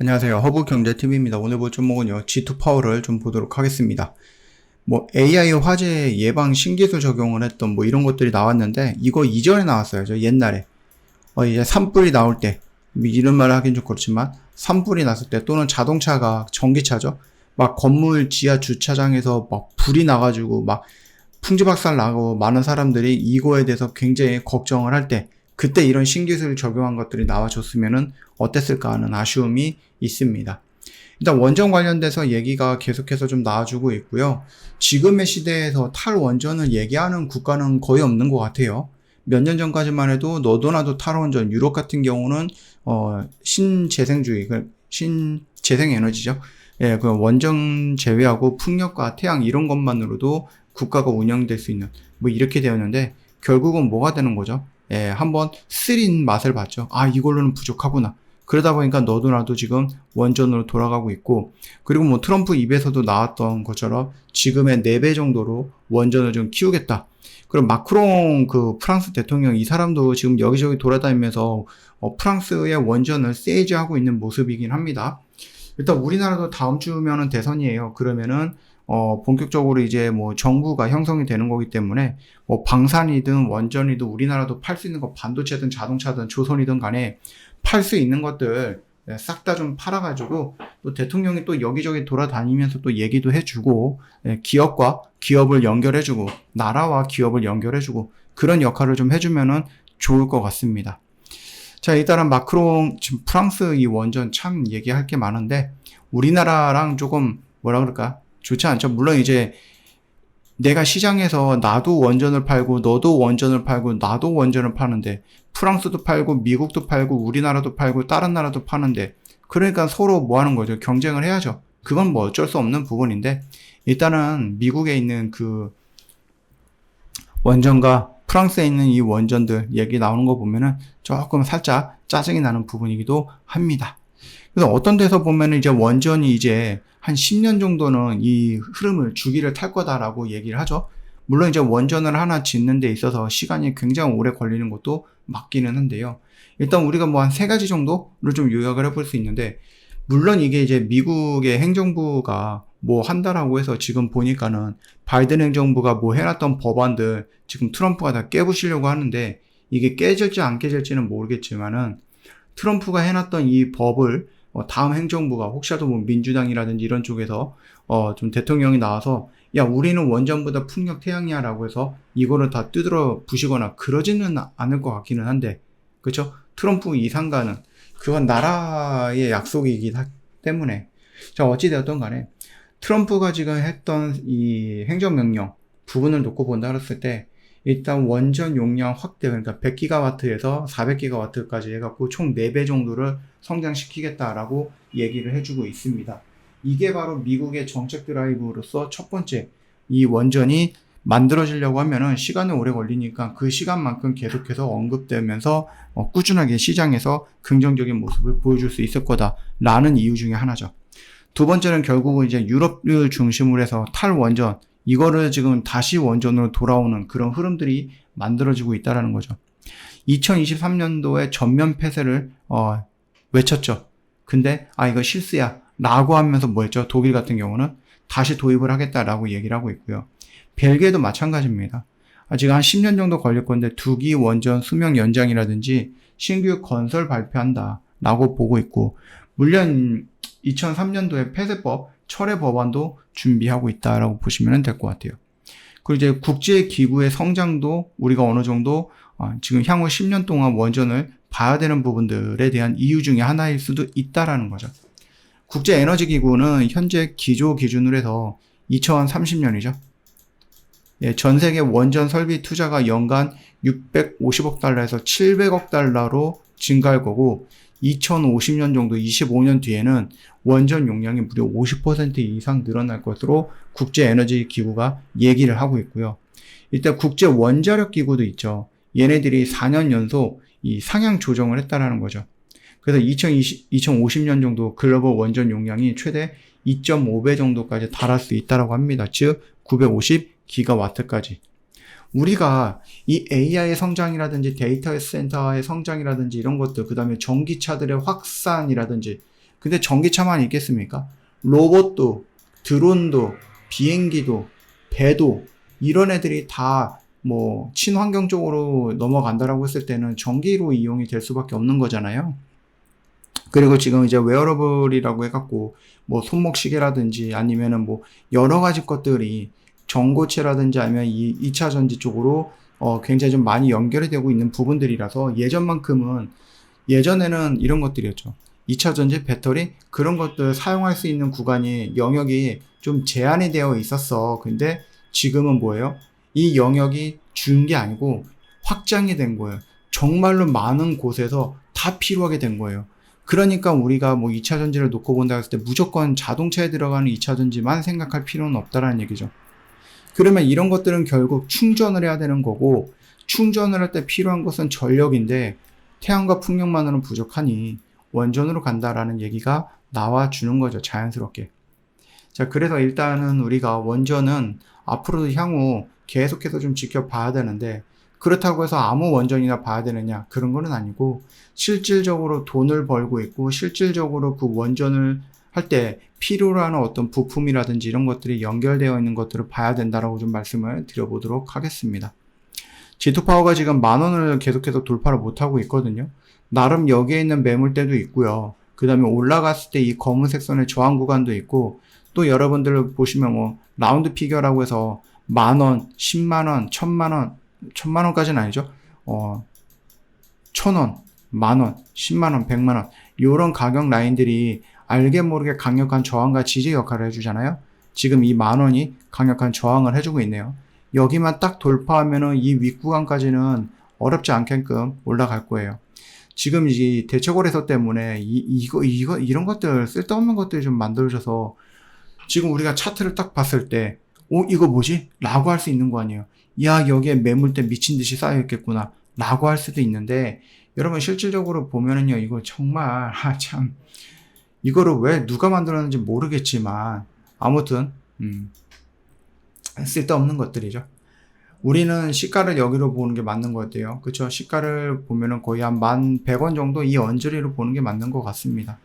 안녕하세요. 허브경제TV입니다. 오늘 볼 종목은요, G2 파워를 좀 보도록 하겠습니다. AI 화재 예방 신기술 적용을 했던 이런 것들이 나왔는데, 이거 이전에 나왔어요. 저 옛날에. 이제 산불이 나올 때, 이런 말을 하긴 좀 그렇지만, 산불이 났을 때, 또는 자동차가 전기차죠. 막 건물 지하 주차장에서 막 불이 나가지고, 막 풍지박살 나고 많은 사람들이 이거에 대해서 굉장히 걱정을 할 때, 그때 이런 신기술 적용한 것들이 나와줬으면은 어땠을까 하는 아쉬움이 있습니다. 일단 원전 관련돼서 얘기가 계속해서 좀 나와주고 있고요. 지금의 시대에서 탈원전을 얘기하는 국가는 거의 없는 것 같아요. 몇 년 전까지만 해도 너도 나도 탈원전, 유럽 같은 경우는 신재생주의, 신재생에너지죠. 예, 그 원전 제외하고 풍력과 태양 이런 것만으로도 국가가 운영될 수 있는 이렇게 되었는데 결국은 뭐가 되는 거죠? 예, 한번 쓰린 맛을 봤죠. 아, 이걸로는 부족하구나. 그러다 보니까 너도 나도 지금 원전으로 돌아가고 있고, 그리고 트럼프 입에서도 나왔던 것처럼 지금의 4배 정도로 원전을 좀 키우겠다. 그리고 마크롱 프랑스 대통령 이 사람도 지금 여기저기 돌아다니면서 프랑스의 원전을 세이지하고 있는 모습이긴 합니다. 일단 우리나라도 다음 주면은 대선이에요. 그러면은 본격적으로 이제 정부가 형성이 되는 거기 때문에 방산이든 원전이든 우리나라도 팔 수 있는 거 반도체든 자동차든 조선이든 간에 팔 수 있는 것들 싹 다 좀 팔아가지고 또 대통령이 또 여기저기 돌아다니면서 또 얘기도 해주고 기업과 기업을 연결해주고 나라와 기업을 연결해주고 그런 역할을 좀 해주면은 좋을 것 같습니다. 자, 일단은 마크롱 지금 프랑스 이 원전 참 얘기할 게 많은데 우리나라랑 조금 뭐라 그럴까 좋지 않죠. 물론 이제 내가 시장에서 나도 원전을 팔고 너도 원전을 팔고 나도 원전을 파는데 프랑스도 팔고 미국도 팔고 우리나라도 팔고 다른 나라도 파는데 그러니까 서로 뭐 하는 거죠? 경쟁을 해야죠. 그건 어쩔 수 없는 부분인데 일단은 미국에 있는 원전과 프랑스에 있는 이 원전들 얘기 나오는 거 보면은 조금 살짝 짜증이 나는 부분이기도 합니다. 그래서 어떤 데서 보면은 이제 원전이 이제 한 10년 정도는 이 흐름을 주기를 탈 거다라고 얘기를 하죠. 물론 이제 원전을 하나 짓는 데 있어서 시간이 굉장히 오래 걸리는 것도 맞기는 한데요. 일단 우리가 한 3가지 정도를 좀 요약을 해볼 수 있는데, 물론 이게 이제 미국의 행정부가 한다라고 해서 지금 보니까는 바이든 행정부가 해놨던 법안들 지금 트럼프가 다 깨부시려고 하는데 이게 깨질지 안 깨질지는 모르겠지만은 트럼프가 해놨던 이 법을 다음 행정부가 혹시라도 민주당이라든지 이런 쪽에서 좀 대통령이 나와서 야 우리는 원전보다 풍력 태양이야 라고 해서 이거를 다 두드러 부시거나 그러지는 않을 것 같기는 한데 그쵸? 트럼프 이 상가는 그건 나라의 약속이기 때문에 자 어찌되었던 간에 트럼프가 지금 했던 이 행정명령 부분을 놓고 본다 그랬을 때 일단 원전 용량 확대, 그러니까 100기가와트에서 400기가와트까지 해갖고 총 4배 정도를 성장시키겠다라고 얘기를 해주고 있습니다. 이게 바로 미국의 정책 드라이브로서 첫 번째, 이 원전이 만들어지려고 하면은 시간이 오래 걸리니까 그 시간만큼 계속해서 언급되면서 꾸준하게 시장에서 긍정적인 모습을 보여줄 수 있을 거다라는 이유 중에 하나죠. 두 번째는 결국은 이제 유럽을 중심으로 해서 탈원전, 이거를 지금 다시 원전으로 돌아오는 그런 흐름들이 만들어지고 있다라는 거죠. 2023년도에 전면 폐쇄를 외쳤죠. 근데 이거 실수야 라고 하면서 했죠? 독일 같은 경우는 다시 도입을 하겠다라고 얘기를 하고 있고요. 벨기에도 마찬가지입니다. 지금 한 10년 정도 걸릴 건데 2기 원전 수명 연장이라든지 신규 건설 발표한다 라고 보고 있고, 물론 2003년도에 폐쇄법 철회 법안도 준비하고 있다라고 보시면 될 것 같아요. 그리고 이제 국제기구의 성장도 우리가 어느 정도 지금 향후 10년 동안 원전을 봐야 되는 부분들에 대한 이유 중에 하나일 수도 있다라는 거죠. 국제에너지기구는 현재 기조 기준으로 해서 2030년이죠. 예, 전 세계 원전 설비 투자가 연간 650억 달러에서 700억 달러로 증가할 거고 2050년 정도 25년 뒤에는 원전 용량이 무려 50% 이상 늘어날 것으로 국제에너지기구가 얘기를 하고 있고요. 일단 국제원자력기구도 있죠. 얘네들이 4년 연속 이 상향 조정을 했다라는 거죠. 그래서 2050년 정도 글로벌 원전 용량이 최대 2.5배 정도까지 달할 수 있다고 합니다. 즉 950기가와트까지. 우리가 이 AI의 성장이라든지 데이터 센터의 성장이라든지 이런 것들, 그 다음에 전기차들의 확산이라든지 근데 전기차만 있겠습니까? 로봇도, 드론도, 비행기도, 배도, 이런 애들이 다 뭐 친환경 쪽으로 넘어간다라고 했을 때는 전기로 이용이 될 수밖에 없는 거잖아요. 그리고 지금 이제 웨어러블이라고 해갖고 뭐 손목시계라든지 아니면은 뭐 여러 가지 것들이 전고체라든지 아니면 이 2차 전지 쪽으로 굉장히 좀 많이 연결이 되고 있는 부분들이라서 예전에는 이런 것들이었죠. 2차 전지 배터리 그런 것들 사용할 수 있는 구간이 영역이 좀 제한이 되어 있었어. 근데 지금은 뭐예요? 이 영역이 준 게 아니고 확장이 된 거예요. 정말로 많은 곳에서 다 필요하게 된 거예요. 그러니까 우리가 뭐 2차 전지를 놓고 본다 했을 때 무조건 자동차에 들어가는 2차 전지만 생각할 필요는 없다라는 얘기죠. 그러면 이런 것들은 결국 충전을 해야 되는 거고, 충전을 할 때 필요한 것은 전력인데 태양과 풍력만으로는 부족하니 원전으로 간다라는 얘기가 나와주는 거죠. 자연스럽게. 자, 그래서 일단은 우리가 원전은 앞으로도 향후 계속해서 좀 지켜봐야 되는데, 그렇다고 해서 아무 원전이나 봐야 되느냐? 그런 거는 아니고, 실질적으로 돈을 벌고 있고, 실질적으로 그 원전을 할 때 필요로 하는 어떤 부품이라든지 이런 것들이 연결되어 있는 것들을 봐야 된다라고 좀 말씀을 드려보도록 하겠습니다. G2파워가 지금 10,000원을 계속해서 돌파를 못하고 있거든요. 나름 여기에 있는 매물대도 있고요. 그 다음에 올라갔을 때 이 검은색 선의 저항 구간도 있고, 또 여러분들 보시면 뭐 라운드 피겨라고 해서 10,000원, 100,000원, 1,000,000원, 1,000,000원까지는 아니죠. 1,000원, 10,000원, 100,000원, 100,000원 이런 가격 라인들이 알게 모르게 강력한 저항과 지지 역할을 해주잖아요. 지금 이 10,000원이 강력한 저항을 해주고 있네요. 여기만 딱 돌파하면은 이 윗구간까지는 어렵지 않게끔 올라갈 거예요. 지금 이 대처거래소 때문에 이런 것들 쓸데없는 것들이 좀 만들어져서 지금 우리가 차트를 딱 봤을 때 이거 뭐지? 라고 할 수 있는 거 아니에요. 야, 여기에 매물대 미친 듯이 쌓여있겠구나 라고 할 수도 있는데, 여러분 실질적으로 보면은요, 이거 정말 참 이거를 왜 누가 만들었는지 모르겠지만 아무튼 쓸데없는 것들이죠. 우리는 시가를 여기로 보는 게 맞는 것 같아요. 그쵸? 시가를 보면은 거의 한 1,100원 정도 이 언저리로 보는 게 맞는 것 같습니다.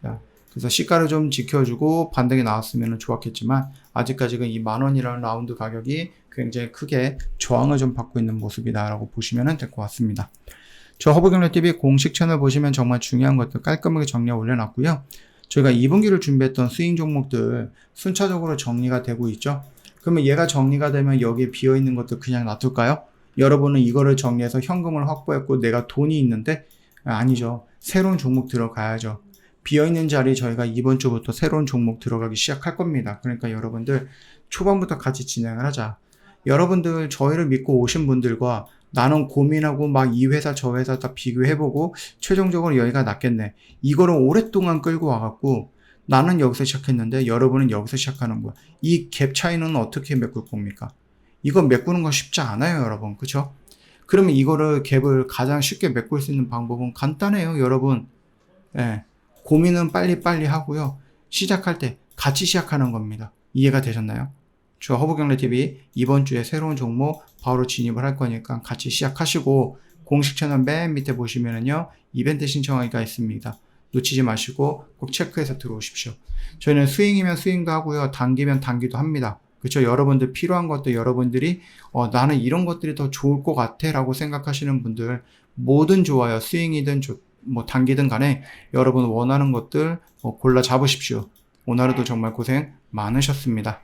자, 그래서 시가를 좀 지켜주고 반등이 나왔으면 좋았겠지만 아직까지는 이 10,000원이라는 라운드 가격이 굉장히 크게 저항을 좀 받고 있는 모습이다라고 보시면 될 것 같습니다. 저 허브경제TV 공식 채널 보시면 정말 중요한 것들 깔끔하게 정리해 올려놨고요. 저희가 2분기를 준비했던 스윙 종목들 순차적으로 정리가 되고 있죠. 그러면 얘가 정리가 되면 여기에 비어있는 것들 그냥 놔둘까요? 여러분은 이거를 정리해서 현금을 확보했고 내가 돈이 있는데? 아니죠. 새로운 종목 들어가야죠. 비어있는 자리 저희가 이번 주부터 새로운 종목 들어가기 시작할 겁니다. 그러니까 여러분들 초반부터 같이 진행을 하자. 여러분들 저희를 믿고 오신 분들과 나는 고민하고 막 이 회사 저 회사 다 비교해보고 최종적으로 여기가 낫겠네. 이거를 오랫동안 끌고 와갖고 나는 여기서 시작했는데 여러분은 여기서 시작하는 거야. 이 갭 차이는 어떻게 메꿀 겁니까? 이거 메꾸는 거 쉽지 않아요, 여러분. 그쵸? 그러면 이거를 갭을 가장 쉽게 메꿀 수 있는 방법은 간단해요, 여러분. 예. 고민은 빨리빨리 하고요. 시작할 때 같이 시작하는 겁니다. 이해가 되셨나요? 저 허브경제TV 이번 주에 새로운 종목 바로 진입을 할 거니까 같이 시작하시고 공식 채널 맨 밑에 보시면은요 이벤트 신청하기가 있습니다. 놓치지 마시고 꼭 체크해서 들어오십시오. 저희는 스윙이면 스윙도 하고요. 단기면 단기도 합니다. 그렇죠? 여러분들 필요한 것도 여러분들이 나는 이런 것들이 더 좋을 것 같아 라고 생각하시는 분들 뭐든 좋아요. 스윙이든 뭐 단기든 간에 여러분 원하는 것들 골라 잡으십시오. 오늘 하루도 정말 고생 많으셨습니다.